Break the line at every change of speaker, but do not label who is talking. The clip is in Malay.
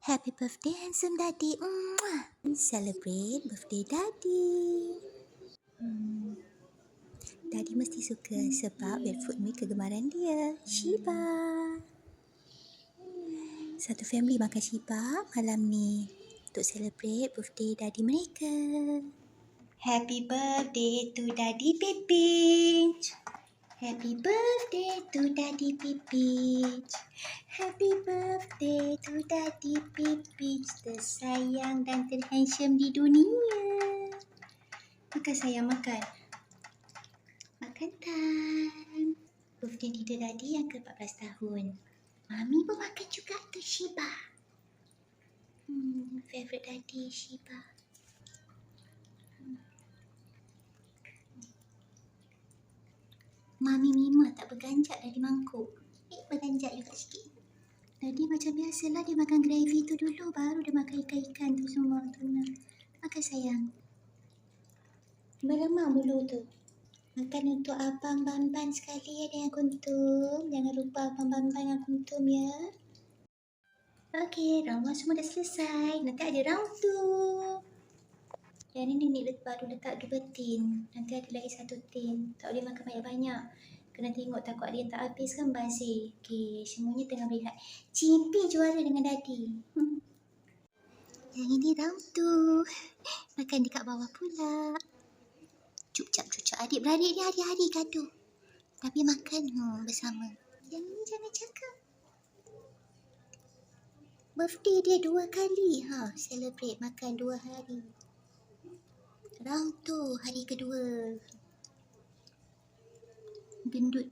Happy birthday handsome daddy. Mwah. Celebrate birthday daddy. Daddy mesti suka sebab wet food ni kegemaran dia. Shiba. Satu family makan Shiba malam ni untuk celebrate birthday daddy mereka. Happy birthday to Daddy Pipich. Happy birthday to Daddy Pipich. Happy birthday to Daddy Pipich, tersayang dan terhandsome di dunia. Makan sayang, makan. Makan time. Birthday Dida Daddy yang ke-14 tahun. Mami pun makan juga tu Shiba. Favorite Daddy Shiba. Mami Mima tak berganjak dari mangkuk. Berganjak juga sikit. Tadi macam biasalah dia makan gravy tu dulu, baru dia makan ikan-ikan tu semua. Tuna. Makan sayang. Meremang bulu tu. Makan untuk Abang Bamban sekali ya dengan kuntum. Jangan lupa Abang Bamban dengan kuntum ya. Okey, round 1 semua dah selesai. Nanti ada round 2. Yang ni Nenek baru letak 2 tin. Nanti ada lagi 1 tin. Tak boleh makan banyak-banyak. Kena tengok takut ada yang tak habis kan bazir. Okey, semuanya tengah berehat. Cimpi juara dengan Daddy. Yang ini round 2. Makan dekat bawah pula. Cucak-cucak adik-beradik dia hari-hari gaduh. Tapi makan bersama. Yang ini jangan cakap. Birthday dia 2 kali. Celebrate makan 2 hari. Round 2 hari kedua. Gendut.